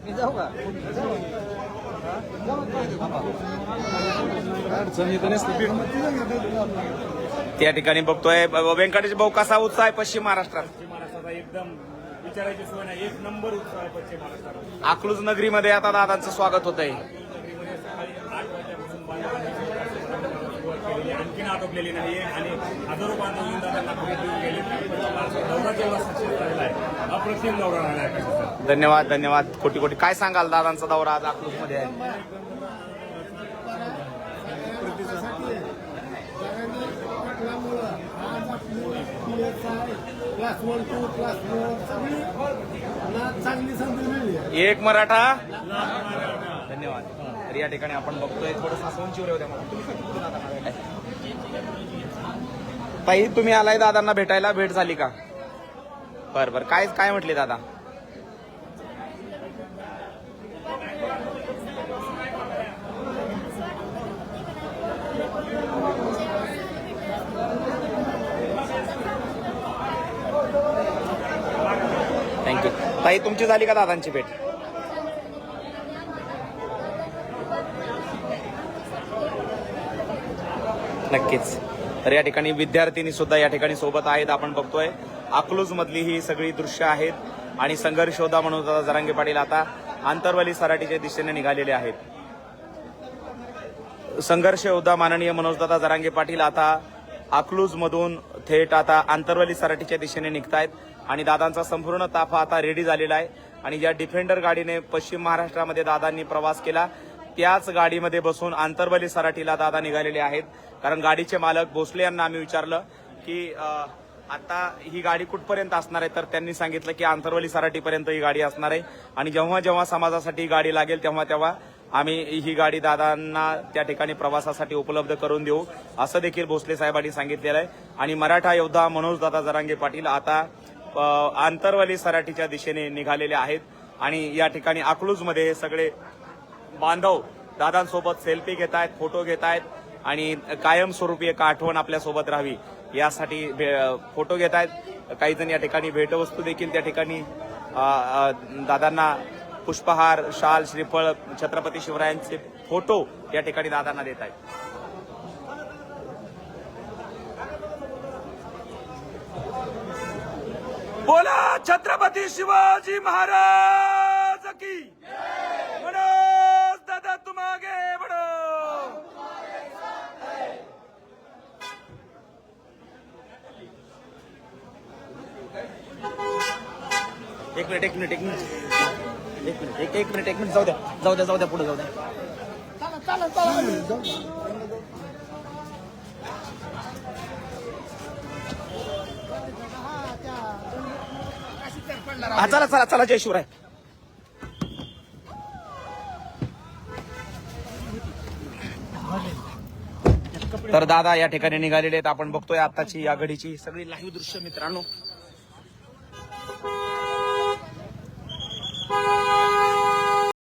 मी जाऊ का त्या ठिकाणी बघतोय व्यंकटेश भाऊ कसा उत्साह आहे पश्चिम महाराष्ट्रात. एकदम विचारायची सोय नाही, एक नंबर उत्साह आहे पश्चिम महाराष्ट्रात. अकलूज नगरीमध्ये आता दादांचं स्वागत होत आहे. आणखीन आटोपलेली नाही आणि हजारो बांधव दादांना भेट देऊन गेले. दौरा जेवढा सक्सेस झालेला आहे, अप्रतिम दौरा झाला आहे. धन्यवाद धन्यवाद कोटी कोटी. काय सांगाल दादांचा दौरा आज अकलूज मध्ये आहे. एक मराठा. धन्यवाद. तर या ठिकाणी आपण बघतोय थोडं सासवंचीवर होत्या मला. ताई तुम्ही आलाय दादांना भेटायला, भेट झाली का? बर बर. काय काय म्हटले दादा? थँक्यू. ताई तुमची झाली का दादांची भेट? नक्कीच. तर या ठिकाणी विद्यार्थिनी सुद्धा या ठिकाणी सोबत आहेत. आपण बघतोय अकलूज मधली ही सगळी दृश्य आहेत आणि संघर्ष योद्धा म्हणून जरांगे पाटील आता आंतरवाली सराटीच्या दिशेने निघालेले आहेत. संघर्ष योद्धा माननीय मनोजदादा जरांगे पाटील आता अकलूज मधून थेट आता आंतरवाली सराटीच्या दिशेने निघतायत आणि दादांचा संपूर्ण ताफा आता रेडी झालेला आहे. आणि ज्या डिफेंडर गाडीने पश्चिम महाराष्ट्रामध्ये दादांनी प्रवास केला त्याच गाडीमध्ये बसून आंतरवाली सराटीला दादा निघालेले आहेत. कारण गाडीचे मालक भोसले यांना आम्ही विचारलं की आता ही गाडी कुठपर्यंत असणार आहे, तर त्यांनी सांगितलं की आंतरवाली सराटीपर्यंत ही गाडी असणार आहे आणि जेव्हा जेव्हा समाजासाठी ही गाडी लागेल तेव्हा तेव्हा आम्ही ही गाडी दादांना त्या ठिकाणी प्रवासासाठी उपलब्ध करून देऊ असं देखील भोसले साहेबांनी सांगितलेलं आहे. आणि मराठा योद्धा मनोजदादा जरांगे पाटील आता आंतरवाली सराटीच्या दिशेने निघालेले आहेत आणि या ठिकाणी अकलूजमध्ये सगळे बांधव दादांसोबत सेल्फी घेत आहेत, फोटो घेत आहेत आणि कायमस्वरूपी एक आठवण आपल्या सोबत राहावी यासाठी फोटो घेत आहेत. काही जण या ठिकाणी भेटवस्तू देखील त्या ठिकाणी दादांना पुष्पहार, शाल, श्रीफळ, छत्रपती शिवरायांचे फोटो या ठिकाणी दादांना देत आहेत. बोला छत्रपती शिवाजी महाराज की. मनोज दादा तुम आगे बढ़ो. एक मिनिट जाऊ द्या पुढे जाऊ द्या. चला जय शिवराय. तर दादा या ठिकाणी निघालेले आहेत. आपण बघतोय आताची या घडीची सगळी लाईव्ह दृश्य मित्रांनो.